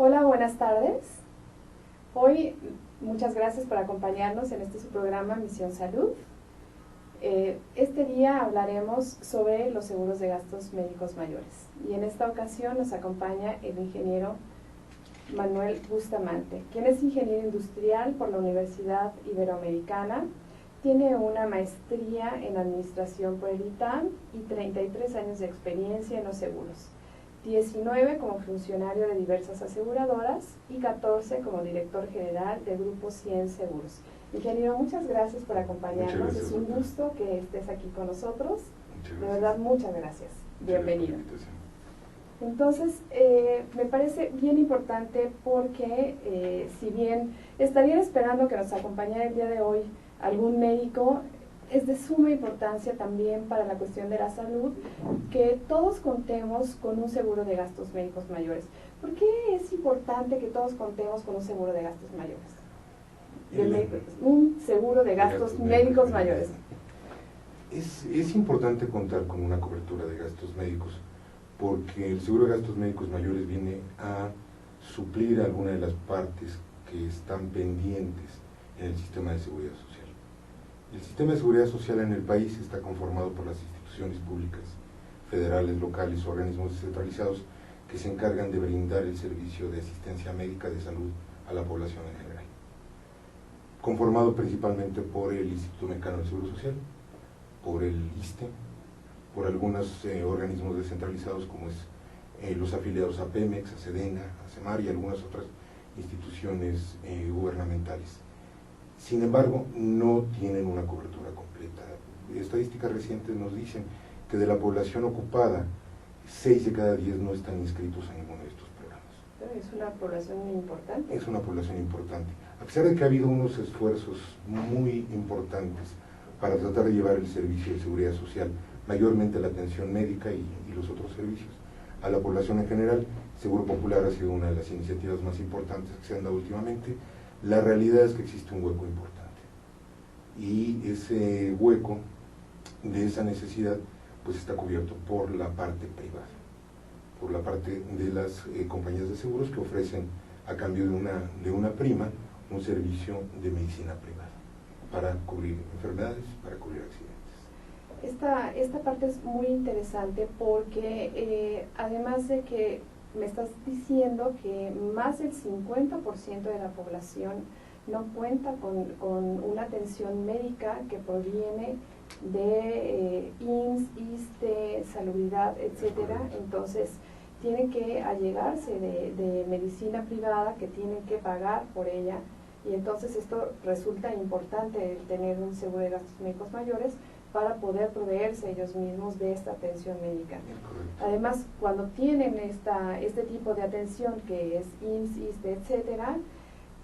Hola, buenas tardes. Hoy, muchas gracias por acompañarnos en este su programa Misión Salud. Este día hablaremos sobre los seguros de gastos médicos mayores. Y en esta ocasión nos acompaña el ingeniero Manuel Bustamante, quien es ingeniero industrial por la Universidad Iberoamericana. Tiene una maestría en administración por el ITAM y 33 años de experiencia en los seguros. 19 como funcionario de diversas aseguradoras y 14 como director general de Grupo 100 Seguros. Ingeniero, muchas gracias por acompañarnos. Es un gusto que estés aquí con nosotros. De verdad, muchas gracias. Bienvenido. Entonces, me parece bien importante porque si bien estaría esperando que nos acompañara el día de hoy algún médico, es de suma importancia también para la cuestión de la salud que todos contemos con un seguro de gastos médicos mayores. ¿Por qué es importante que todos contemos con un seguro de gastos mayores? Un seguro de gastos médicos mayores. Es importante contar con una cobertura de gastos médicos porque el seguro de gastos médicos mayores viene a suplir alguna de las partes que están pendientes en el sistema de seguridad social. El sistema de seguridad social en el país está conformado por las instituciones públicas, federales, locales, organismos descentralizados que se encargan de brindar el servicio de asistencia médica de salud a la población en general. Conformado principalmente por el Instituto Mexicano del Seguro Social, por el ISSSTE, por algunos organismos descentralizados como es los afiliados a Pemex, a Sedena, a CEMAR y algunas otras instituciones gubernamentales. Sin embargo, no tienen una cobertura completa. Estadísticas recientes nos dicen que de la población ocupada, 6 de cada 10 no están inscritos en ninguno de estos programas. Pero es una población muy importante. Es una población importante. A pesar de que ha habido unos esfuerzos muy importantes para tratar de llevar el servicio de seguridad social, mayormente la atención médica y los otros servicios, a la población en general, Seguro Popular ha sido una de las iniciativas más importantes que se han dado últimamente. La realidad es que existe un hueco importante y ese hueco de esa necesidad pues está cubierto por la parte privada, por la parte de las compañías de seguros que ofrecen a cambio de una prima un servicio de medicina privada para cubrir enfermedades, para cubrir accidentes. Esta parte es muy interesante porque además de que me estás diciendo que más del 50% de la población no cuenta con una atención médica que proviene de IMSS, ISSSTE, Salubridad, etcétera. Entonces, tienen que allegarse de medicina privada, que tienen que pagar por ella, y entonces esto resulta importante, el tener un seguro de gastos médicos mayores, para poder proveerse ellos mismos de esta atención médica. Además, cuando tienen este tipo de atención que es IMSS, ISSSTE, etcétera,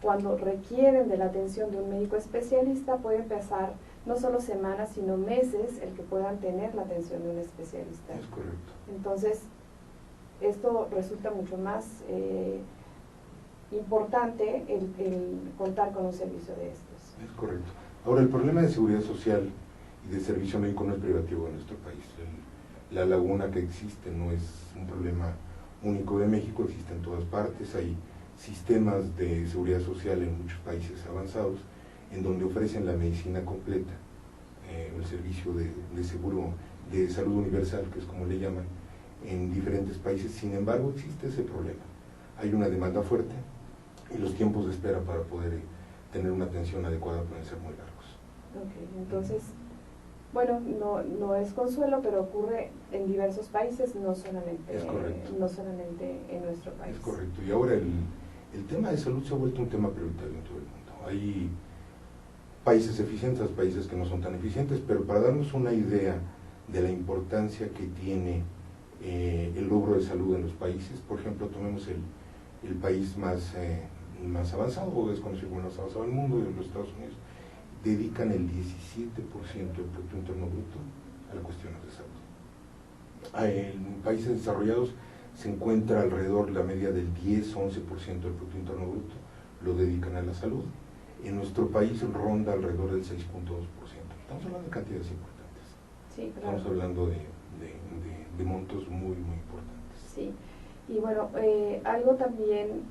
cuando requieren de la atención de un médico especialista, pueden pasar no solo semanas, sino meses el que puedan tener la atención de un especialista. Es correcto. Entonces, esto resulta mucho más importante el contar con un servicio de estos. Es correcto. Ahora, el problema de seguridad social y de servicio médico no es privativo en nuestro país. La laguna que existe no es un problema único de México, existe en todas partes. Hay sistemas de seguridad social en muchos países avanzados en donde ofrecen la medicina completa, el servicio de seguro de salud universal, que es como le llaman, en diferentes países. Sin embargo, existe ese problema. Hay una demanda fuerte y los tiempos de espera para poder tener una atención adecuada pueden ser muy largos. Ok, entonces, bueno, no es consuelo, pero ocurre en diversos países, no solamente en nuestro país. Es correcto. Y ahora el tema de salud se ha vuelto un tema prioritario en todo el mundo. Hay países eficientes, países que no son tan eficientes, pero para darnos una idea de la importancia que tiene el logro de salud en los países, por ejemplo, tomemos el país más avanzado, o desconocido como el más avanzado del mundo, los Estados Unidos, dedican el 17% del Producto Interno Bruto a las cuestiones de salud. En países desarrollados se encuentra alrededor la media del 10-11% del Producto Interno Bruto, lo dedican a la salud. En nuestro país ronda alrededor del 6.2%. Estamos hablando de cantidades importantes. Sí, claro. Estamos hablando de montos muy, muy importantes. Sí. Y bueno, algo también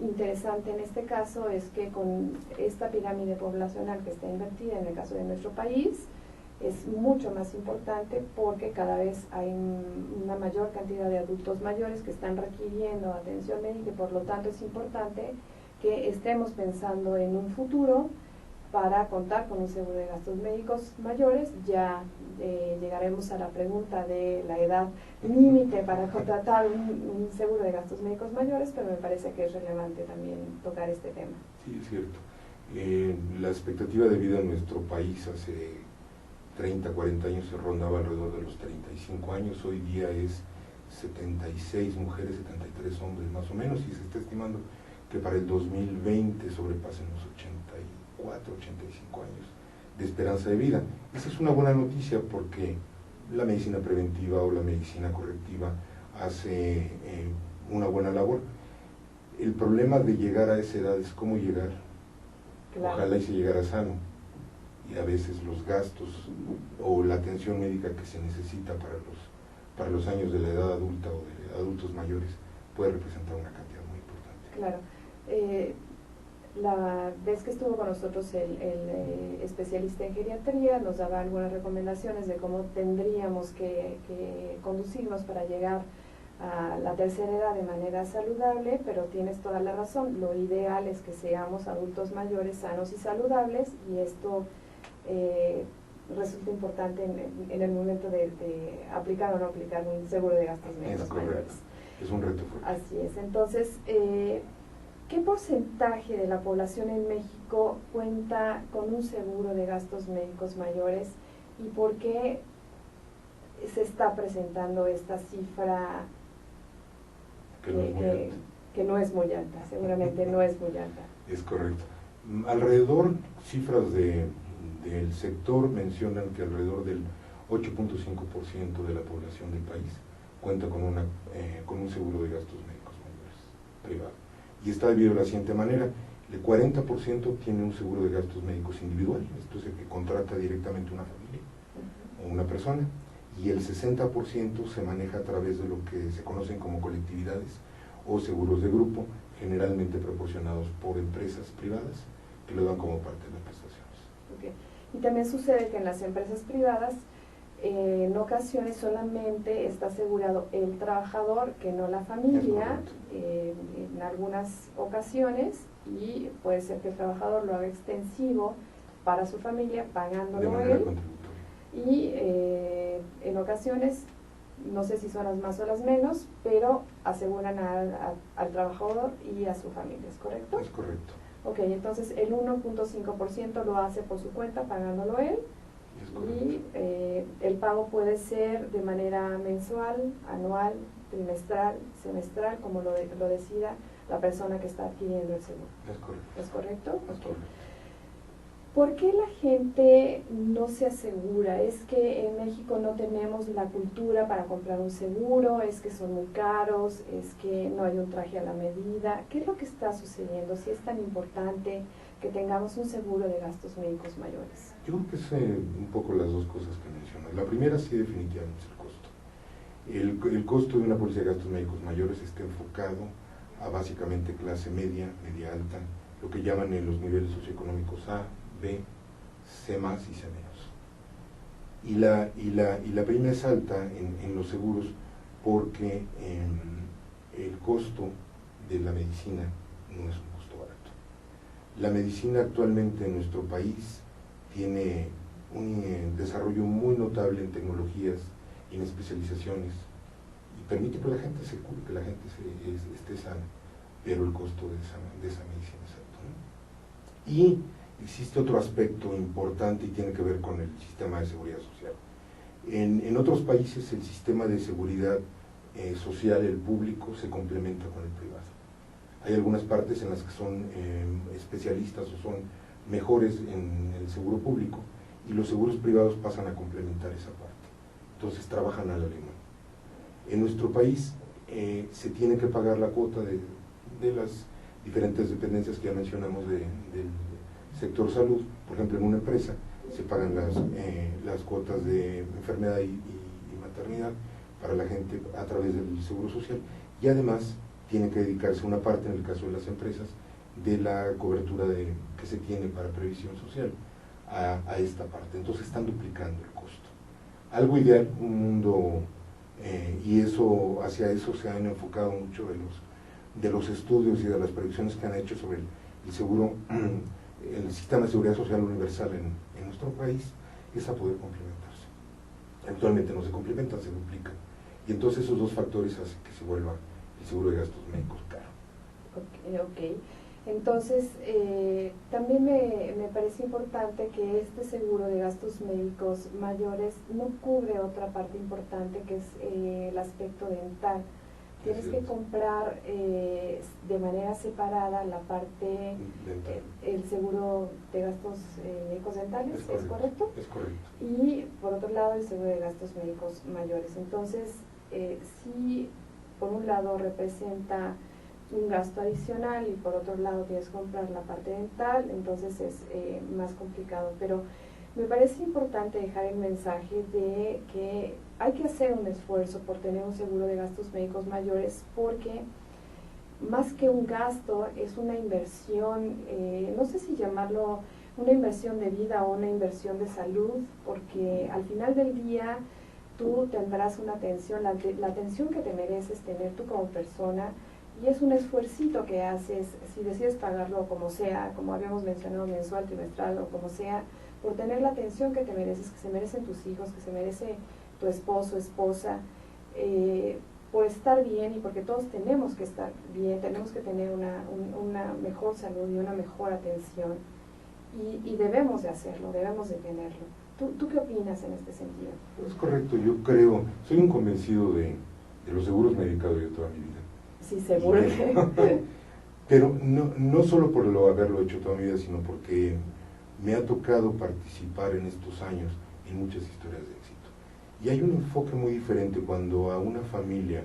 interesante en este caso es que con esta pirámide poblacional que está invertida en el caso de nuestro país, es mucho más importante porque cada vez hay una mayor cantidad de adultos mayores que están requiriendo atención médica y por lo tanto es importante que estemos pensando en un futuro para contar con un seguro de gastos médicos mayores. Ya llegaremos a la pregunta de la edad límite para contratar un seguro de gastos médicos mayores, pero me parece que es relevante también tocar este tema. Sí, es cierto. La expectativa de vida en nuestro país hace 30, 40 años se rondaba alrededor de los 35 años, hoy día es 76 mujeres, 73 hombres más o menos, y se está estimando que para el 2020 sobrepasen los 84, 85 años de esperanza de vida. Esa es una buena noticia porque la medicina preventiva o la medicina correctiva hace una buena labor. El problema de llegar a esa edad es cómo llegar. Claro. Ojalá y se llegara sano, y a veces los gastos o la atención médica que se necesita para los años de la edad adulta o de adultos mayores puede representar una cantidad muy importante. Claro. La vez que estuvo con nosotros el especialista en geriatría nos daba algunas recomendaciones de cómo tendríamos que conducirnos para llegar a la tercera edad de manera saludable, pero tienes toda la razón, lo ideal es que seamos adultos mayores sanos y saludables, y esto resulta importante en el momento de aplicar o no aplicar un seguro de gastos médicos mayores. Es un reto fuerte. Así es. Entonces, ¿qué porcentaje de la población en México cuenta con un seguro de gastos médicos mayores y por qué se está presentando esta cifra que no es muy alta? Seguramente no es muy alta. Es correcto. Alrededor, cifras del sector mencionan que alrededor del 8.5% de la población del país cuenta con un seguro de gastos médicos mayores privado. Y está dividido de la siguiente manera: el 40% tiene un seguro de gastos médicos individual, esto es el que contrata directamente una familia o una persona, y el 60% se maneja a través de lo que se conocen como colectividades o seguros de grupo, generalmente proporcionados por empresas privadas que lo dan como parte de las prestaciones. Okay. Y también sucede que en las empresas privadas en ocasiones solamente está asegurado el trabajador, que no la familia, en algunas ocasiones, y puede ser que el trabajador lo haga extensivo para su familia pagándolo él, y en ocasiones, no sé si son las más o las menos, pero aseguran al trabajador y a su familia, ¿es correcto? Es correcto. Ok, entonces el 1.5% lo hace por su cuenta pagándolo él, y el pago puede ser de manera mensual, anual, trimestral, semestral, como lo decida la persona que está adquiriendo el seguro. Es correcto. ¿Es correcto? Es correcto. ¿Por qué la gente no se asegura? ¿Es que en México no tenemos la cultura para comprar un seguro? ¿Es que son muy caros? ¿Es que no hay un traje a la medida? ¿Qué es lo que está sucediendo? Si es tan importante que tengamos un seguro de gastos médicos mayores. Yo creo que es un poco las dos cosas que mencionas. La primera, sí, definitivamente es el costo. El costo de una póliza de gastos médicos mayores está enfocado a básicamente clase media, media alta, lo que llaman en los niveles socioeconómicos A, B, C más y C menos. Y la prima es alta en los seguros porque el costo de la medicina no es un costo barato. La medicina actualmente en nuestro país tiene un desarrollo muy notable en tecnologías y en especializaciones, y permite que la gente se cure, que la gente esté sana, pero el costo de esa medicina es alto, ¿no? Y existe otro aspecto importante y tiene que ver con el sistema de seguridad social. En otros países el sistema de seguridad social, el público, se complementa con el privado. Hay algunas partes en las que son especialistas o son mejores en el seguro público, y los seguros privados pasan a complementar esa parte. Entonces trabajan a la limón. En nuestro país se tiene que pagar la cuota de las diferentes dependencias que ya mencionamos del sector salud. Por ejemplo, en una empresa se pagan las cuotas de enfermedad y maternidad para la gente a través del seguro social, y además tiene que dedicarse una parte, en el caso de las empresas, de la cobertura que se tiene para previsión social a esta parte. Entonces están duplicando el costo. Algo ideal, un mundo, y hacia eso se han enfocado mucho de los estudios y de las predicciones que han hecho sobre el seguro, el sistema de seguridad social universal en nuestro país, es a poder complementarse. Actualmente no se complementan, se duplican. Y entonces esos dos factores hacen que se vuelva el seguro de gastos médicos caro. Ok. Entonces, también me parece importante que este seguro de gastos médicos mayores no cubre otra parte importante, que es el aspecto dental. Tienes que comprar de manera separada la parte, el seguro de gastos médicos dentales, ¿es correcto? Es correcto. Y por otro lado el seguro de gastos médicos mayores. Entonces, sí, por un lado representa un gasto adicional y por otro lado tienes que comprar la parte dental, entonces es más complicado. Pero me parece importante dejar el mensaje de que hay que hacer un esfuerzo por tener un seguro de gastos médicos mayores, porque más que un gasto es una inversión, no sé si llamarlo una inversión de vida o una inversión de salud, porque al final del día tú tendrás una atención, la atención que te mereces tener tú como persona, y es un esfuercito que haces, si decides pagarlo como sea, como habíamos mencionado, mensual, trimestral o como sea, por tener la atención que te mereces, que se merecen tus hijos, que se merece tu esposo, esposa, por estar bien y porque todos tenemos que estar bien, tenemos que tener una mejor salud y una mejor atención, y debemos de hacerlo, debemos de tenerlo. ¿Tú qué opinas en este sentido? Es correcto, yo creo, soy un convencido de los seguros medicados de toda mi vida. Sí, seguro que... Pero no solo por haberlo hecho toda mi vida, sino porque me ha tocado participar en estos años en muchas historias de éxito. Y hay un enfoque muy diferente cuando a una familia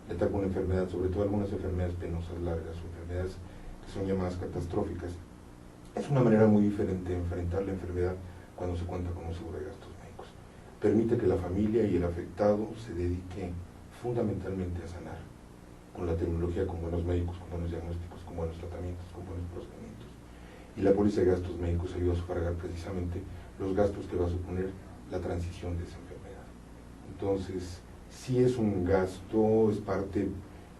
le ataca una enfermedad, sobre todo algunas enfermedades penosas largas o enfermedades que son llamadas catastróficas. Es una manera muy diferente de enfrentar la enfermedad cuando se cuenta con un seguro de gastos médicos. Permite que la familia y el afectado se dedique fundamentalmente a sanar, con la tecnología, con buenos médicos, con buenos diagnósticos, con buenos tratamientos, con buenos procedimientos. Y la póliza de gastos médicos ayuda a sufragar precisamente los gastos que va a suponer la transición de esa enfermedad. Entonces, sí es un gasto, es parte,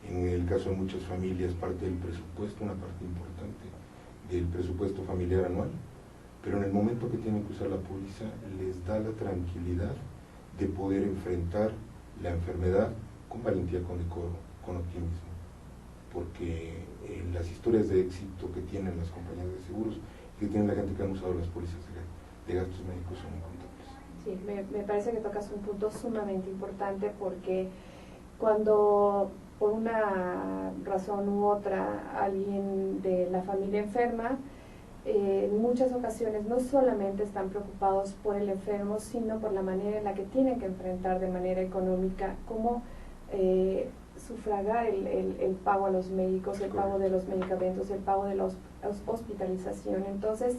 en el caso de muchas familias, parte del presupuesto, una parte importante del presupuesto familiar anual, pero en el momento que tienen que usar la póliza, les da la tranquilidad de poder enfrentar la enfermedad con valentía, con decoro, con optimismo, porque las historias de éxito que tienen las compañías de seguros, que tienen la gente que han usado las pólizas de gastos médicos son incontables. Sí, me parece que tocas un punto sumamente importante, porque cuando por una razón u otra alguien de la familia enferma, en muchas ocasiones no solamente están preocupados por el enfermo, sino por la manera en la que tienen que enfrentar de manera económica cómo sufragar el pago a los médicos, el pago de los medicamentos, el pago de la hospitalización. Entonces,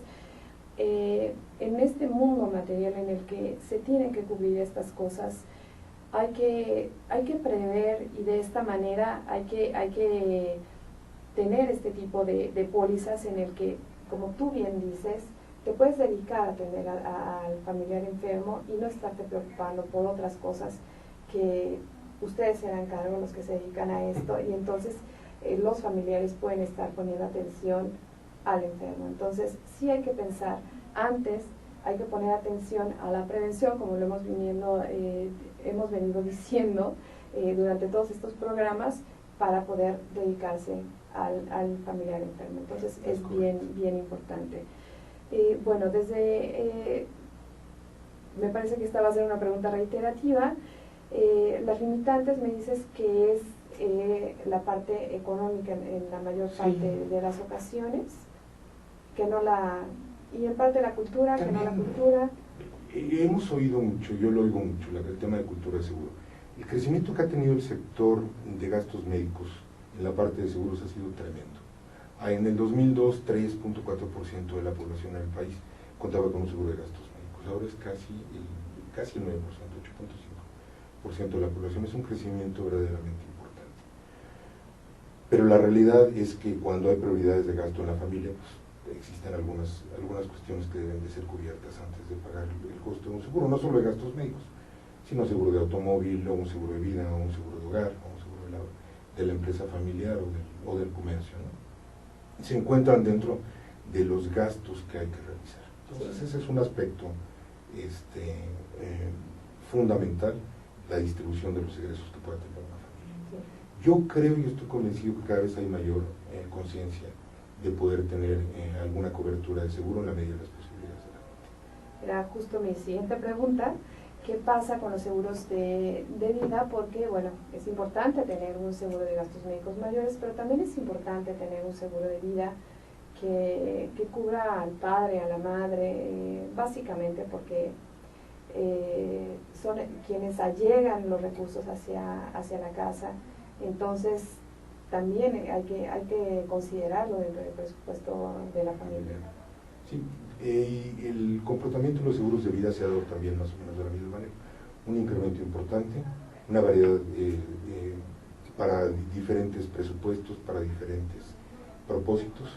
en este mundo material en el que se tienen que cubrir estas cosas, hay que prever, y de esta manera hay que tener este tipo de pólizas en el que, como tú bien dices, te puedes dedicar a atender al familiar enfermo y no estarte preocupando por otras cosas que ustedes se dan cargo, los que se dedican a esto, y entonces los familiares pueden estar poniendo atención al enfermo. Entonces sí hay que pensar antes, hay que poner atención a la prevención, como lo hemos venido diciendo durante todos estos programas, para poder dedicarse al familiar enfermo. Entonces es bien importante. Bueno, me parece que esta va a ser una pregunta reiterativa. Las limitantes, me dices que es la parte económica en la mayor parte de las ocasiones, y en parte la cultura, también, que no la cultura. Hemos oído mucho, yo lo oigo mucho, el tema de cultura de seguro. El crecimiento que ha tenido el sector de gastos médicos en la parte de seguros ha sido tremendo. En el 2002, 3.4% de la población en el país contaba con un seguro de gastos médicos. Ahora es casi el 9%, 8.5% de la población. Es un crecimiento verdaderamente importante. Pero la realidad es que cuando hay prioridades de gasto en la familia, pues existen algunas cuestiones que deben de ser cubiertas antes de pagar el costo de un seguro, no solo de gastos médicos, sino seguro de automóvil, o un seguro de vida, o un seguro de hogar, o un seguro de la empresa familiar o del comercio, ¿no? Se encuentran dentro de los gastos que hay que realizar. Entonces ese es un aspecto fundamental, la distribución de los egresos que pueda tener una familia. Yo creo y estoy convencido que cada vez hay mayor conciencia de poder tener alguna cobertura de seguro en la medida de las posibilidades de la gente. Era justo mi siguiente pregunta. ¿Qué pasa con los seguros de vida? Porque, bueno, es importante tener un seguro de gastos médicos mayores, pero también es importante tener un seguro de vida que cubra al padre, a la madre, básicamente porque son quienes allegan los recursos hacia la casa. Entonces, también hay que considerarlo dentro del presupuesto de la familia. Sí, y el comportamiento de los seguros de vida se ha dado también más o menos de la misma manera. Un incremento importante, una variedad para diferentes presupuestos, para diferentes propósitos.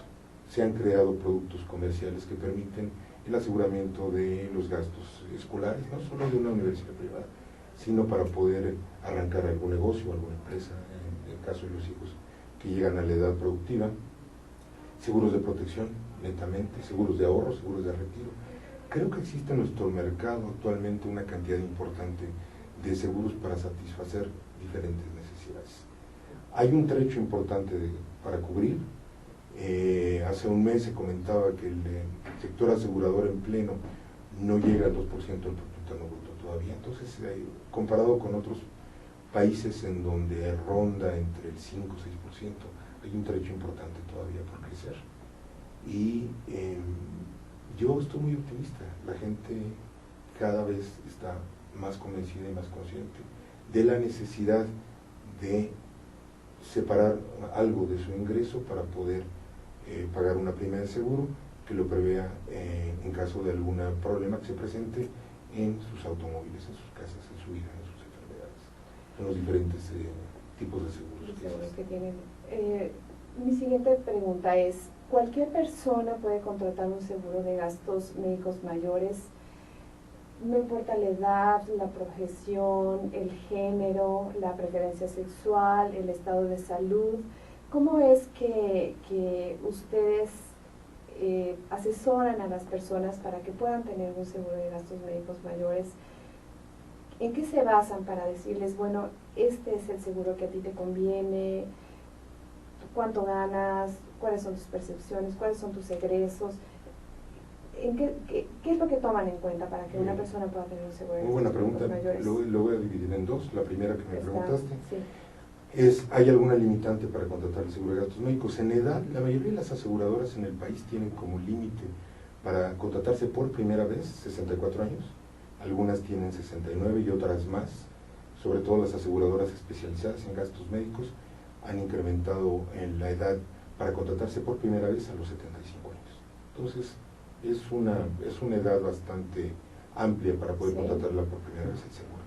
Se han creado productos comerciales que permiten el aseguramiento de los gastos escolares, no solo de una universidad privada, sino para poder arrancar algún negocio, alguna empresa, en el caso de los hijos que llegan a la edad productiva. Seguros de protección, netamente, seguros de ahorro, seguros de retiro. Creo que existe en nuestro mercado actualmente una cantidad importante de seguros para satisfacer diferentes necesidades. Hay un trecho importante para cubrir. Hace un mes se comentaba que el sector asegurador en pleno no llega al 2% del Producto Interno Bruto todavía. Entonces, comparado con otros países en donde ronda entre el 5 o 6%, hay un trecho importante todavía por crecer. Y yo estoy muy optimista. La gente cada vez está más convencida y más consciente de la necesidad de separar algo de su ingreso para poder pagar una prima de seguro que lo prevea en caso de algún problema que se presente en sus automóviles, en sus casas, en su vida, en sus enfermedades, en los diferentes tipos de seguros que tienen. Mi siguiente pregunta es, ¿cualquier persona puede contratar un seguro de gastos médicos mayores? No importa la edad, la profesión, el género, la preferencia sexual, el estado de salud. ¿Cómo es que ustedes asesoran a las personas para que puedan tener un seguro de gastos médicos mayores? ¿En qué se basan para decirles, bueno, este es el seguro que a ti te conviene? ¿Cuánto ganas? ¿Cuáles son tus percepciones? ¿Cuáles son tus egresos? ¿Qué es lo que toman en cuenta para que una persona pueda tener un seguro de gastos Muy buena pregunta. mayores? Lo voy a dividir en dos. La primera que me preguntaste sí. es, ¿hay alguna limitante para contratar el seguro de gastos médicos? En edad, la mayoría de las aseguradoras en el país tienen como límite para contratarse por primera vez 64 años. Algunas tienen 69 y otras más. Sobre todo las aseguradoras especializadas en gastos médicos han incrementado en la edad para contratarse por primera vez a los 75 años. Entonces, es una edad bastante amplia para poder contratarla por primera vez el seguro.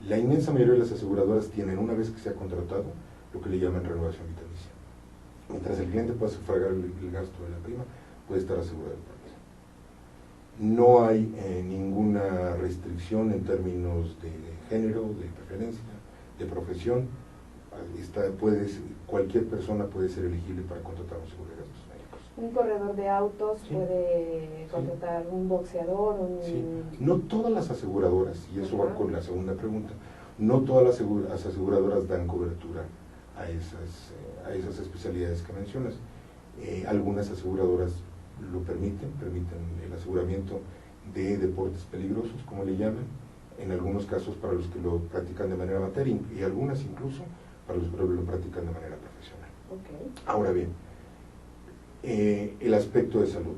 La inmensa mayoría de las aseguradoras tienen, una vez que se ha contratado, lo que le llaman renovación vitalicia. Mientras el cliente pueda sufragar el gasto de la prima, puede estar asegurado por vida. No hay ninguna restricción en términos de género, de preferencia, de profesión. Cualquier persona puede ser elegible para contratar un seguro de gastos médicos. Un corredor de autos puede contratar un boxeador. Sí. No todas las aseguradoras, y eso va con la segunda pregunta, no todas las aseguradoras dan cobertura a esas especialidades que mencionas. Algunas aseguradoras lo permiten el aseguramiento de deportes peligrosos, como le llaman, en algunos casos para los que lo practican de manera amateur y algunas incluso para los que lo practican de manera profesional. Ahora bien, el aspecto de salud.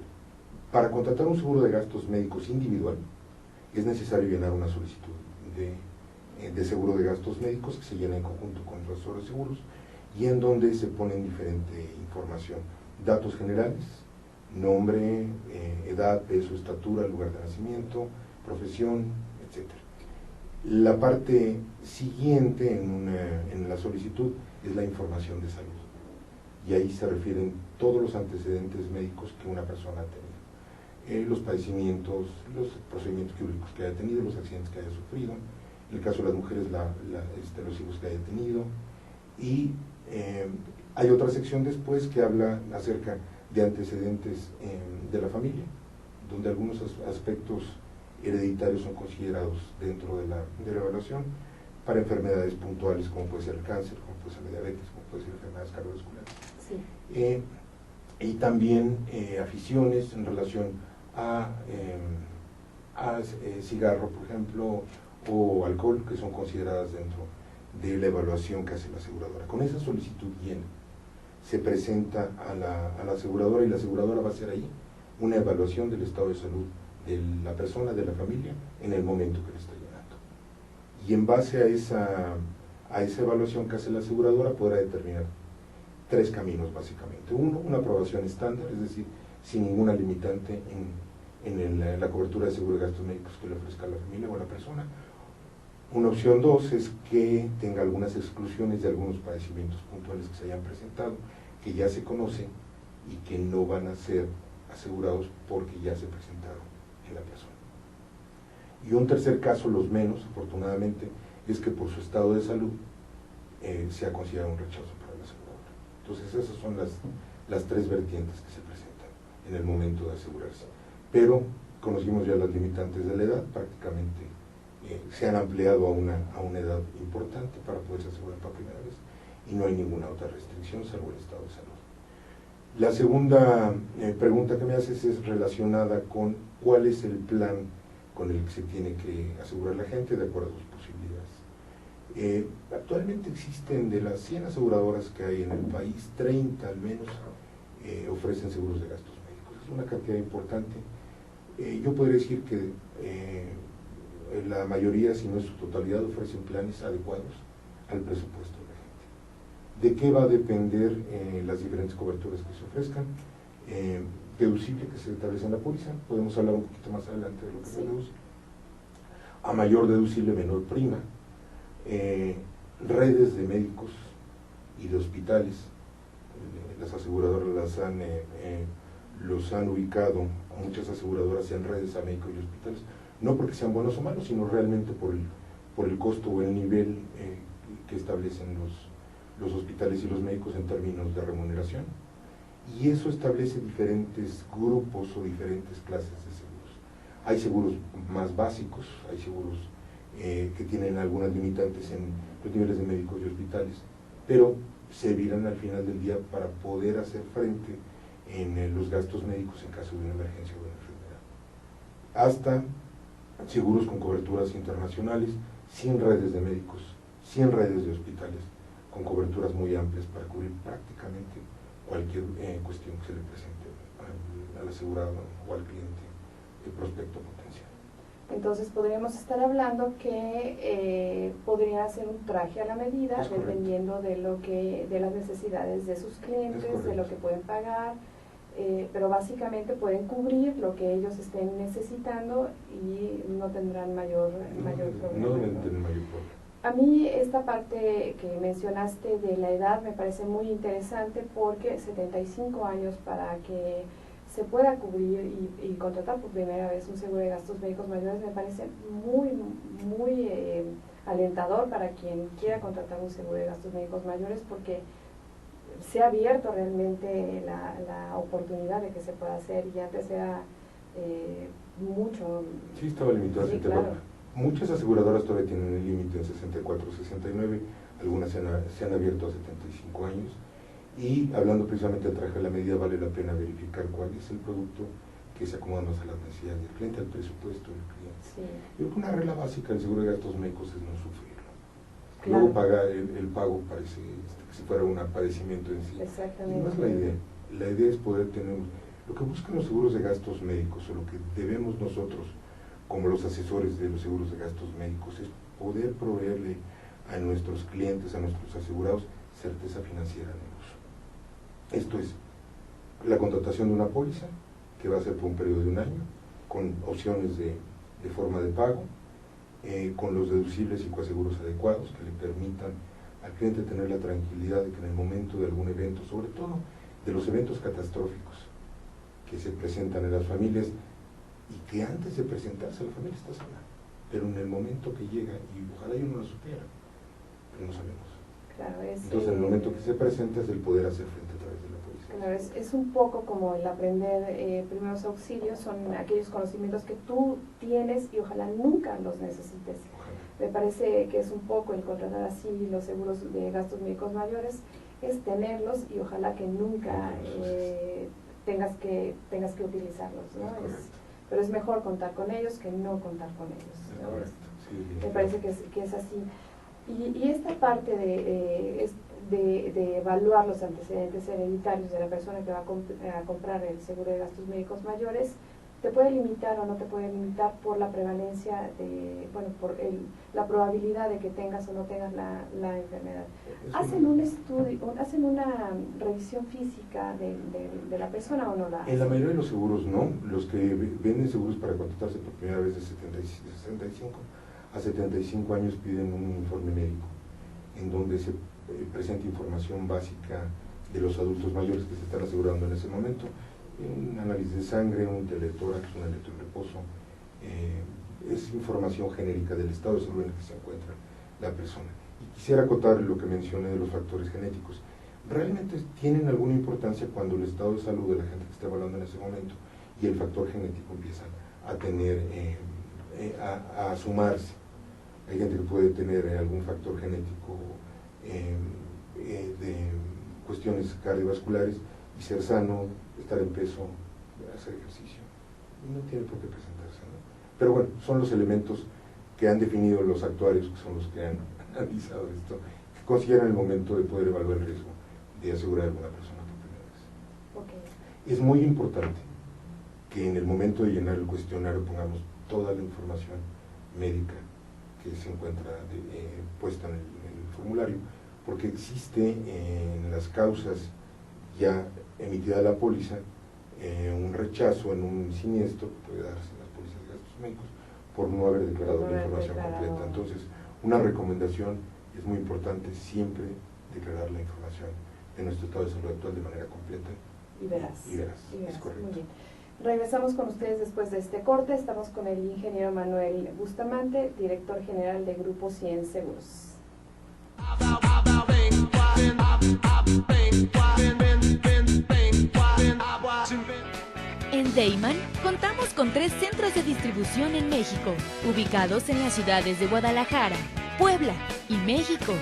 Para contratar un seguro de gastos médicos individual es necesario llenar una solicitud de seguro de gastos médicos que se llena en conjunto con el asesor de seguros y en donde se pone diferente información, datos generales, nombre, edad, peso, estatura, lugar de nacimiento, profesión, etc. La parte siguiente en la solicitud es la información de salud. y ahí se refieren todos los antecedentes médicos que una persona ha tenido, los padecimientos, los procedimientos quirúrgicos que haya tenido, los accidentes que haya sufrido, en el caso de las mujeres los hijos que haya tenido, y hay otra sección después que habla acerca de antecedentes de la familia, donde algunos aspectos hereditarios son considerados dentro de la evaluación para enfermedades puntuales como puede ser el cáncer, como puede ser la diabetes, como puede ser enfermedades cardiovasculares. Sí. Y también aficiones en relación a cigarro, por ejemplo, o alcohol, que son consideradas dentro de la evaluación que hace la aseguradora. Con esa solicitud viene, se presenta a la aseguradora, y la aseguradora va a hacer ahí una evaluación del estado de salud de la persona, de la familia, en el momento que le está llenando. Y en base a esa evaluación que hace la aseguradora podrá determinar 3 caminos básicamente. Uno, una aprobación estándar, es decir, sin ninguna limitante en la cobertura de seguro de gastos médicos que le ofrezca a la familia o a la persona. Una opción 2 es que tenga algunas exclusiones de algunos padecimientos puntuales que se hayan presentado, que ya se conocen y que no van a ser asegurados porque ya se presentaron en la persona. Y un tercer caso, los menos, afortunadamente, es que por su estado de salud se ha considerado un rechazo para la aseguradora. Entonces esas son las 3 vertientes que se presentan en el momento de asegurarse. Pero conocimos ya las limitantes de la edad, prácticamente se han ampliado a una edad importante para poderse asegurar por primera vez, y no hay ninguna otra restricción salvo el estado de salud. La segunda pregunta que me haces es relacionada con cuál es el plan con el que se tiene que asegurar la gente de acuerdo a sus posibilidades. Actualmente existen, de las 100 aseguradoras que hay en el país, 30 al menos ofrecen seguros de gastos médicos. Es una cantidad importante. Yo podría decir que la mayoría, si no es su totalidad, ofrecen planes adecuados al presupuesto de la gente. ¿De qué va a depender las diferentes coberturas que se ofrezcan? Deducible que se establece en la póliza, podemos hablar un poquito más adelante de lo que se deduce. A mayor deducible, menor prima. Redes de médicos y de hospitales, las aseguradoras los han ubicado, muchas aseguradoras en redes a médicos y hospitales, no porque sean buenos o malos, sino realmente por el costo o el nivel que establecen los hospitales y los médicos en términos de remuneración. Y eso establece diferentes grupos o diferentes clases de seguros. Hay seguros más básicos, hay seguros que tienen algunas limitantes en los niveles de médicos y hospitales, pero servirán al final del día para poder hacer frente en los gastos médicos en caso de una emergencia o de una enfermedad. Hasta seguros con coberturas internacionales, sin redes de médicos, sin redes de hospitales, con coberturas muy amplias para cubrir prácticamente cualquier cuestión que se le presente al asegurado o al cliente, el prospecto potencial. Entonces podríamos estar hablando que podría ser un traje a la medida, dependiendo de las necesidades de sus clientes, de lo que pueden pagar, pero básicamente pueden cubrir lo que ellos estén necesitando y no tendrán mayor problema. No deben tener mayor problema. A mí esta parte que mencionaste de la edad me parece muy interesante, porque 75 años para que se pueda cubrir y contratar por primera vez un seguro de gastos médicos mayores me parece muy alentador para quien quiera contratar un seguro de gastos médicos mayores, porque se ha abierto realmente la oportunidad de que se pueda hacer, y antes era mucho. Sí, estaba limitado. Sí, claro. Muchas aseguradoras todavía tienen el límite en 64, 69, algunas se han abierto a 75 años, y hablando precisamente del traje a la medida, vale la pena verificar cuál es el producto que se acomoda más a las necesidades del cliente, al presupuesto del cliente. Sí. Yo creo que una regla básica del seguro de gastos médicos es no sufrirlo. Claro. Luego pagar el pago parece que si fuera un padecimiento en sí. Exactamente. Y no es la idea. La idea es poder tener, lo que buscan los seguros de gastos médicos, o lo que debemos nosotros como los asesores de los seguros de gastos médicos, es poder proveerle a nuestros clientes, a nuestros asegurados, certeza financiera en el uso. Esto es la contratación de una póliza, que va a ser por un periodo de 1 año, con opciones de forma de pago, con los deducibles y coaseguros adecuados que le permitan al cliente tener la tranquilidad de que en el momento de algún evento, sobre todo de los eventos catastróficos que se presentan en las familias, y que antes de presentarse la familia está sana, pero en el momento que llega, y ojalá yo no lo supiera, pero no sabemos. Claro, Entonces, en el momento que se presenta es el poder hacer frente a través de la policía. Claro, es un poco como el aprender primeros auxilios, son aquellos conocimientos que tú tienes y ojalá nunca los necesites. Ojalá. Me parece que es un poco el contratar así los seguros de gastos médicos mayores, es tenerlos y ojalá que nunca tengas que utilizarlos, ¿no? Pero es mejor contar con ellos que no contar con ellos, ¿no? Sí, me parece que es así. Y esta parte de evaluar los antecedentes hereditarios de la persona que va a comprar el seguro de gastos médicos mayores, te puede limitar o no te puede limitar por la prevalencia por la probabilidad de que tengas o no tengas la enfermedad. ¿Hacen un estudio, hacen una revisión física de la persona o no la hacen? En la mayoría de los seguros no. Los que venden seguros para contratarse por primera vez de 65 a 75 años piden un informe médico en donde se presenta información básica de los adultos mayores que se están asegurando en ese momento, un análisis de sangre, un teletórax, un electroreposo, es información genérica del estado de salud en el que se encuentra la persona. Y quisiera acotar lo que mencioné de los factores genéticos. Realmente tienen alguna importancia cuando el estado de salud de la gente que está evaluando en ese momento y el factor genético empiezan a tener, a sumarse. Hay gente que puede tener algún factor genético de cuestiones cardiovasculares y ser sano, estar en peso, hacer ejercicio. No tiene por qué presentarse, ¿no? Pero bueno, son los elementos que han definido los actuarios, que son los que han analizado esto, que consideran el momento de poder evaluar el riesgo de asegurar a alguna persona por primera vez. Okay. Es muy importante que en el momento de llenar el cuestionario pongamos toda la información médica que se encuentra puesta en el formulario, porque existe en las causas ya emitida la póliza un rechazo en un siniestro que puede darse en las pólizas de gastos médicos por no haber declarado la información completa. Entonces, una recomendación es muy importante siempre declarar la información de nuestro estado de salud actual de manera completa y veraz. Es correcto. Muy bien. Regresamos con ustedes después de este corte. Estamos con el ingeniero Manuel Bustamante, director general de Grupo 100 Seguros. En Deiman contamos con 3 centros de distribución en México, ubicados en las ciudades de Guadalajara, Puebla y México.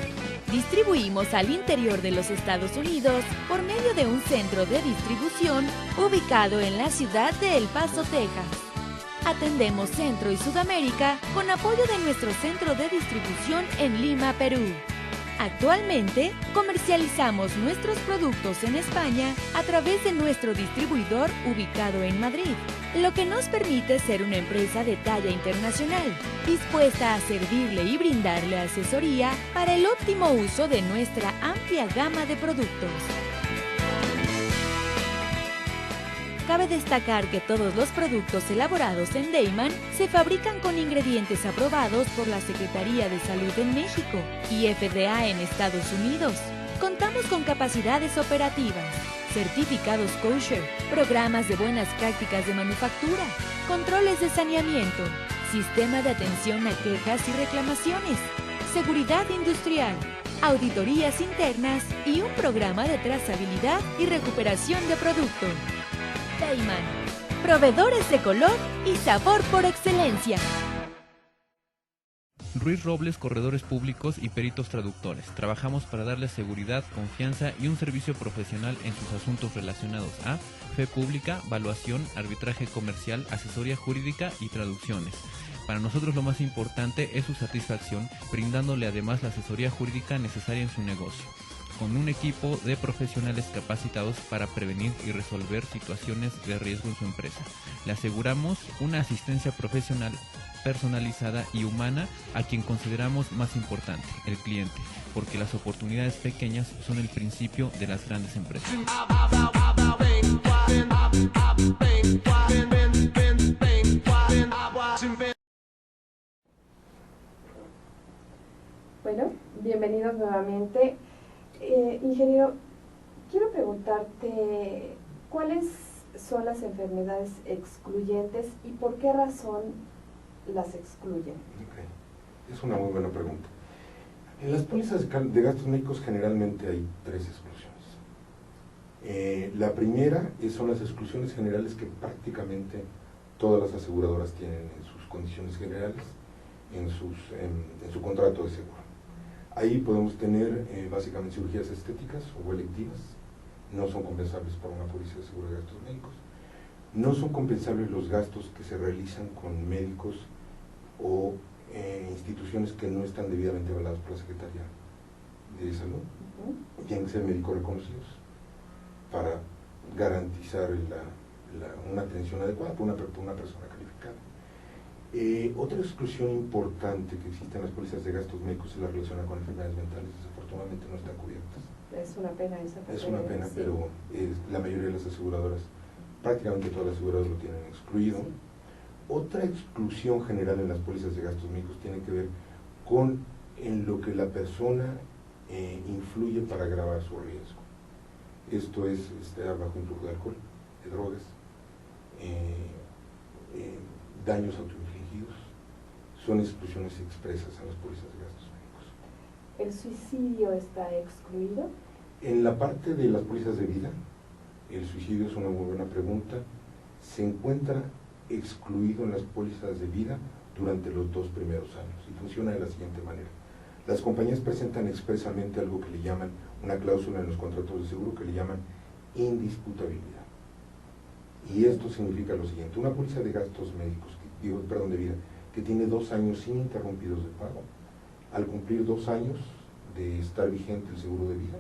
Distribuimos al interior de los Estados Unidos por medio de un centro de distribución ubicado en la ciudad de El Paso, Texas. Atendemos Centro y Sudamérica con apoyo de nuestro centro de distribución en Lima, Perú. Actualmente, comercializamos nuestros productos en España a través de nuestro distribuidor ubicado en Madrid, lo que nos permite ser una empresa de talla internacional, dispuesta a servirle y brindarle asesoría para el óptimo uso de nuestra amplia gama de productos. Cabe destacar que todos los productos elaborados en Deiman se fabrican con ingredientes aprobados por la Secretaría de Salud en México y FDA en Estados Unidos. Contamos con capacidades operativas, certificados kosher, programas de buenas prácticas de manufactura, controles de saneamiento, sistema de atención a quejas y reclamaciones, seguridad industrial, auditorías internas y un programa de trazabilidad y recuperación de producto. Deiman, proveedores de color y sabor por excelencia. Ruiz Robles, corredores públicos y peritos traductores. Trabajamos para darles seguridad, confianza y un servicio profesional en sus asuntos relacionados a fe pública, valuación, arbitraje comercial, asesoría jurídica y traducciones. Para nosotros lo más importante es su satisfacción, brindándole además la asesoría jurídica necesaria en su negocio, con un equipo de profesionales capacitados para prevenir y resolver situaciones de riesgo en su empresa. Le aseguramos una asistencia profesional personalizada y humana a quien consideramos más importante, el cliente, porque las oportunidades pequeñas son el principio de las grandes empresas. Bueno, Bienvenidos nuevamente. Ingeniero, quiero preguntarte, ¿cuáles son las enfermedades excluyentes y por qué razón las excluyen? Okay. Es una muy buena pregunta. En las pólizas de gastos médicos generalmente hay 3 exclusiones. La primera son las exclusiones generales que prácticamente todas las aseguradoras tienen en sus condiciones generales, en su contrato de seguro. Ahí podemos tener básicamente cirugías estéticas o electivas, no son compensables por una póliza de seguro de gastos médicos. No son compensables los gastos que se realizan con médicos o instituciones que no están debidamente avalados por la Secretaría de Salud. Tienen que ser médicos reconocidos para garantizar una atención adecuada por una persona calificada. Otra exclusión importante que existe en las pólizas de gastos médicos es la relacionada con enfermedades mentales. Desafortunadamente no están cubiertas. Es una pena esa parte. Es una pena, sí. Pero la mayoría de las aseguradoras, prácticamente todas las aseguradoras lo tienen excluido. Sí. Otra exclusión general en las pólizas de gastos médicos tiene que ver con en lo que la persona influye para agravar su riesgo. Esto es estar bajo influjo de alcohol, de drogas, daños autoinfligidos, son exclusiones expresas en las pólizas de gastos médicos. ¿El suicidio está excluido? En la parte de las pólizas de vida, el suicidio es una muy buena pregunta. Se encuentra excluido en las pólizas de vida durante los 2 primeros años y funciona de la siguiente manera. Las compañías presentan expresamente algo que le llaman, una cláusula en los contratos de seguro que le llaman indisputabilidad. Y esto significa lo siguiente: una póliza de gastos médicos, de vida, que tiene 2 años ininterrumpidos de pago, al cumplir 2 años de estar vigente el seguro de vida,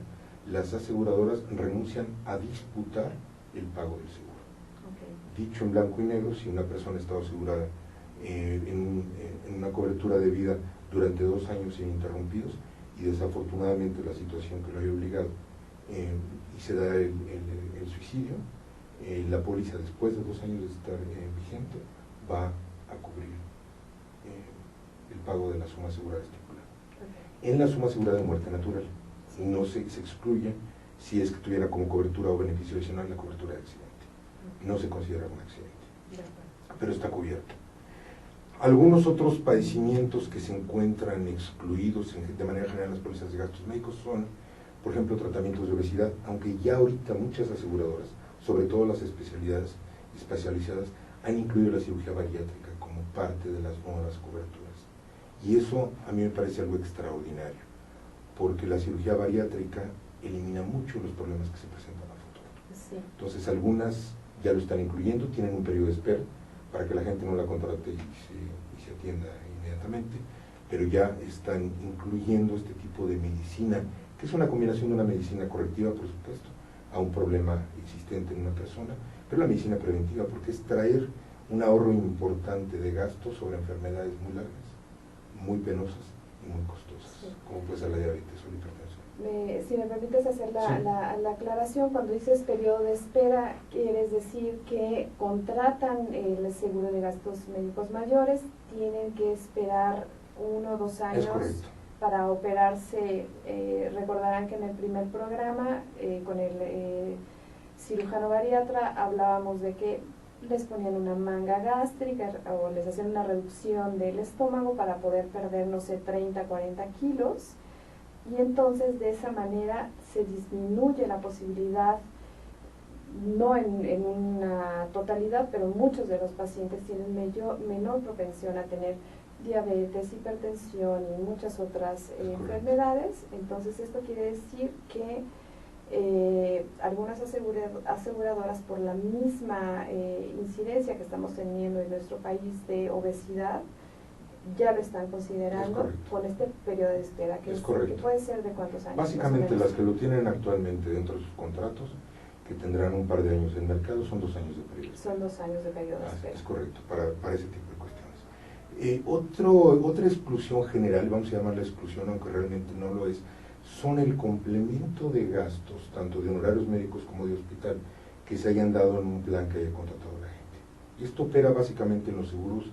las aseguradoras renuncian a disputar el pago del seguro. Okay. Dicho en blanco y negro, si una persona estaba asegurada en una cobertura de vida durante 2 años ininterrumpidos y desafortunadamente la situación que lo haya obligado y se da el suicidio, la póliza después de 2 años de estar vigente va a cubrir el pago de la suma asegurada estipulada. Okay. En la suma asegurada de muerte natural no se excluye si es que tuviera como cobertura o beneficio adicional la cobertura de accidente. Okay. No se considera un accidente, pero está cubierto. Algunos otros padecimientos que se encuentran excluidos de manera general en las pólizas de gastos médicos son, por ejemplo, tratamientos de obesidad, aunque ya ahorita muchas aseguradoras, sobre todo las especialidades especializadas, han incluido la cirugía bariátrica como parte de las nuevas coberturas. Y eso a mí me parece algo extraordinario, porque la cirugía bariátrica elimina mucho los problemas que se presentan a futuro. Sí. Entonces algunas ya lo están incluyendo, tienen un periodo de espera para que la gente no la contrate y se atienda inmediatamente, pero ya están incluyendo este tipo de medicina, que es una combinación de una medicina correctiva, por supuesto, a un problema existente en una persona, pero la medicina preventiva, porque es traer un ahorro importante de gastos sobre enfermedades muy largas, muy penosas y muy costosas, sí, como puede ser la diabetes o la hipertensión. Si me permites hacer la aclaración, cuando dices periodo de espera, quieres decir que contratan el seguro de gastos médicos mayores, tienen que esperar 1 o 2 años para operarse. Recordarán que en el primer programa con el cirujano bariatra hablábamos de que les ponían una manga gástrica o les hacían una reducción del estómago para poder perder, no sé, 30, 40 kilos. Y entonces de esa manera se disminuye la posibilidad, no en una totalidad, pero muchos de los pacientes tienen menor propensión a tener diabetes, hipertensión y muchas otras enfermedades. Entonces esto quiere decir que algunas aseguradoras, por la misma incidencia que estamos teniendo en nuestro país de obesidad, ya lo están considerando con este periodo de espera, que puede ser de cuántos años. Básicamente las que lo tienen actualmente dentro de sus contratos, que tendrán un par de años en mercado, son 2 años de periodo. Son 2 años de periodo de espera. Es correcto, para ese tipo de cuestiones. Otra exclusión general, vamos a llamarla exclusión, aunque realmente no lo es, son el complemento de gastos, tanto de honorarios médicos como de hospital, que se hayan dado en un plan que haya contratado la gente. Y esto opera básicamente en los seguros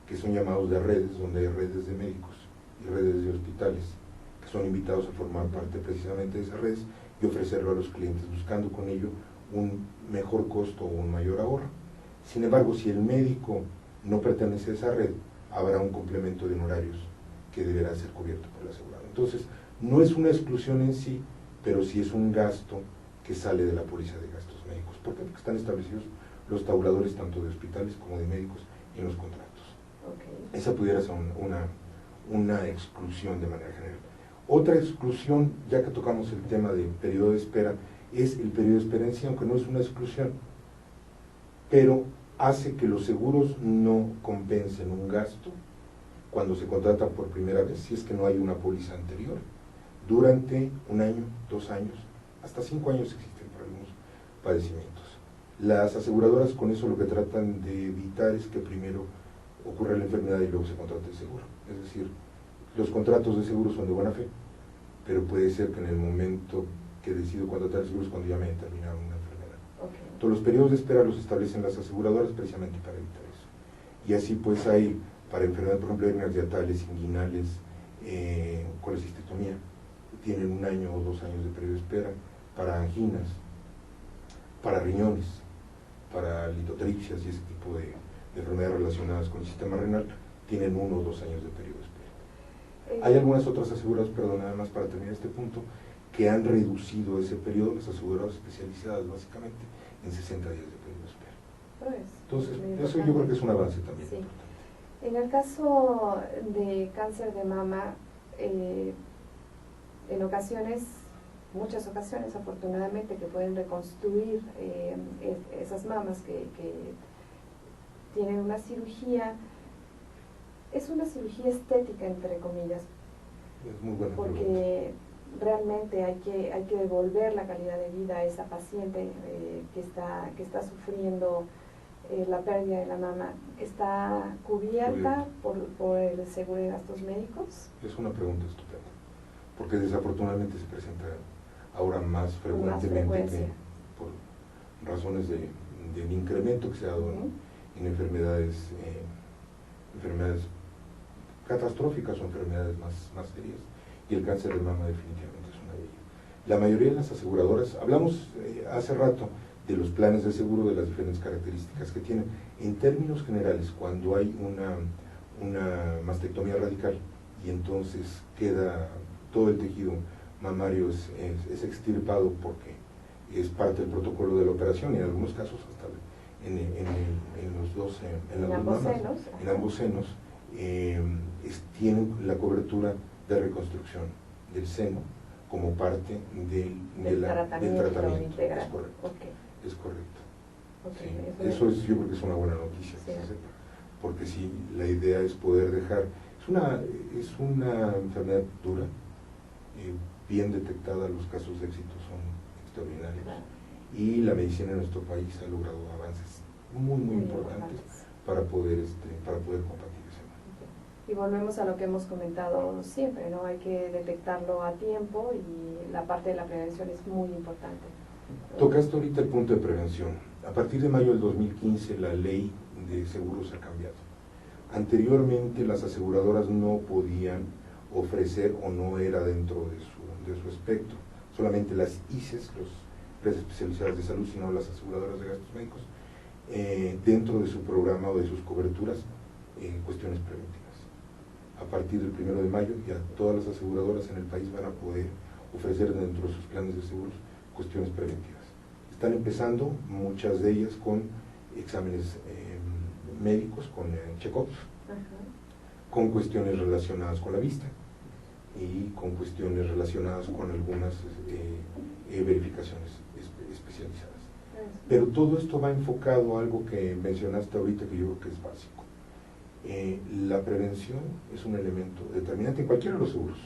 que son llamados de redes, donde hay redes de médicos y redes de hospitales, que son invitados a formar parte precisamente de esas redes y ofrecerlo a los clientes, buscando con ello un mejor costo o un mayor ahorro. Sin embargo, si el médico no pertenece a esa red, habrá un complemento de honorarios que deberá ser cubierto por el asegurado. Entonces, no es una exclusión en sí, pero sí es un gasto que sale de la póliza de gastos médicos. ¿Por qué? Porque están establecidos los tabuladores tanto de hospitales como de médicos en los contratos. Okay. Esa pudiera ser una exclusión de manera general. Otra exclusión, ya que tocamos el tema del periodo de espera, es el periodo de espera en sí, aunque no es una exclusión, pero hace que los seguros no compensen un gasto cuando se contratan por primera vez, si es que no hay una póliza anterior, durante 1 año, 2 años, hasta 5 años existen para algunos padecimientos. Las aseguradoras con eso lo que tratan de evitar es que primero ocurra la enfermedad y luego se contrate el seguro. Es decir, los contratos de seguro son de buena fe, pero puede ser que en el momento que decido contratar el seguro es cuando ya me he terminado una enfermedad. Okay. Entonces los periodos de espera los establecen las aseguradoras precisamente para evitar eso. Y así pues hay para enfermedades, por ejemplo, hernias diatales, inguinales, colecistectomía, tienen 1 año o 2 años de periodo de espera, para anginas, para riñones, para litotripsias y ese tipo de enfermedades relacionadas con el sistema renal, tienen 1 o 2 años de periodo de espera. Hay algunas otras aseguradoras, perdón, nada más para terminar este punto, que han reducido ese periodo, las aseguradoras especializadas básicamente, en 60 días de periodo de espera. Pues, entonces, eso yo creo que es un avance también. Sí. En el caso de cáncer de mama, en ocasiones, muchas ocasiones afortunadamente, que pueden reconstruir esas mamas que tienen una cirugía, es una cirugía estética, entre comillas, Es muy buena porque realmente hay que devolver la calidad de vida a esa paciente que está sufriendo la pérdida de la mama. ¿Está cubierta por el seguro de gastos médicos? Es una pregunta estupenda, porque desafortunadamente se presenta ahora más frecuentemente que por razones del incremento que se ha dado en enfermedades catastróficas o enfermedades más serias, y el cáncer de mama definitivamente es una de ellas. La mayoría de las aseguradoras, hablamos hace rato de los planes de seguro, de las diferentes características que tienen. En términos generales, cuando hay una mastectomía radical y entonces queda todo el tejido mamario es extirpado porque es parte del protocolo de la operación, y en algunos casos hasta en ambos senos, tienen la cobertura de reconstrucción del seno como parte del tratamiento. Integral. Es correcto. Okay. Es correcto. Okay. Sí. Eso yo creo que es una buena noticia, sí. Que se sepa, porque sí, la idea es poder dejar, es una enfermedad dura, bien detectada, los casos de éxito son extraordinarios, claro. Y la medicina en nuestro país ha logrado avances muy importantes para poder combatir ese mal. Y volvemos a lo que hemos comentado siempre, ¿no? Hay que detectarlo a tiempo y la parte de la prevención es muy importante. Tocaste ahorita el punto de prevención. A partir de mayo del 2015 la ley de seguros ha cambiado. Anteriormente las aseguradoras no podían ofrecer, o no era dentro de su espectro, solamente las ICES, las empresas especializadas de salud, sino las aseguradoras de gastos médicos, dentro de su programa o de sus coberturas, cuestiones preventivas. A partir del 1 de mayo ya todas las aseguradoras en el país van a poder ofrecer dentro de sus planes de seguros cuestiones preventivas. Están empezando muchas de ellas con exámenes médicos, con check-ups, con cuestiones relacionadas con la vista y con cuestiones relacionadas con algunas verificaciones especializadas. Pero todo esto va enfocado a algo que mencionaste ahorita, que yo creo que es básico. La prevención es un elemento determinante en cualquiera de los seguros.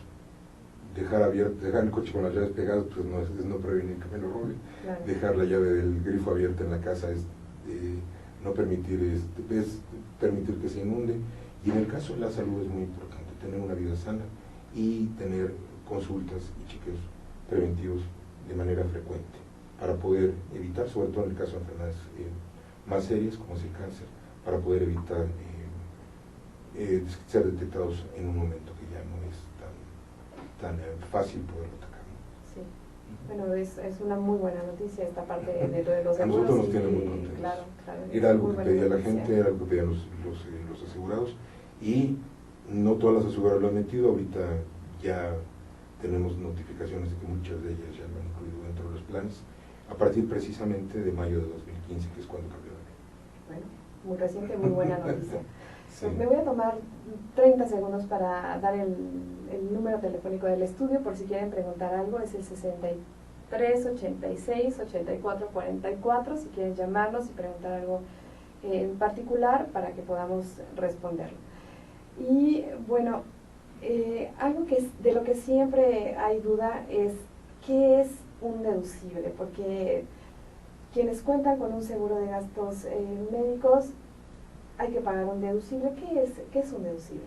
Dejar el coche con las llaves pegadas, pues es no prevenir que me lo roben. Claro. Dejar la llave del grifo abierta en la casa es no permitir, es permitir que se inunde. Y en el caso de la salud es muy importante tener una vida sana y tener consultas y chequeos preventivos de manera frecuente para poder evitar, sobre todo en el caso de enfermedades más serias como es el cáncer, para poder evitar ser detectados en un momento que ya no es tan fácil poderlo atacar, ¿no? Sí. Bueno, es una muy buena noticia esta parte de lo de los A seguros. nosotros nos tiene muy contentos. Claro, claro, Era algo que muy pedía buena la noticia. gente, era algo que pedían los asegurados, y no todas las aseguradoras lo han metido. Ahorita ya tenemos notificaciones de que muchas de ellas ya lo han incluido dentro de los planes, a partir precisamente de mayo de 2015, que es cuando cambió la ley. Bueno, muy reciente, muy buena noticia. Sí. Me voy a tomar 30 segundos para dar el número telefónico del estudio, por si quieren preguntar algo. Es el 63 86 84 44, si quieren llamarnos y preguntar algo en particular para que podamos responderlo. Y bueno, algo que de lo que siempre hay duda es ¿qué es un deducible? Porque quienes cuentan con un seguro de gastos médicos hay que pagar un deducible. ¿Qué es un deducible?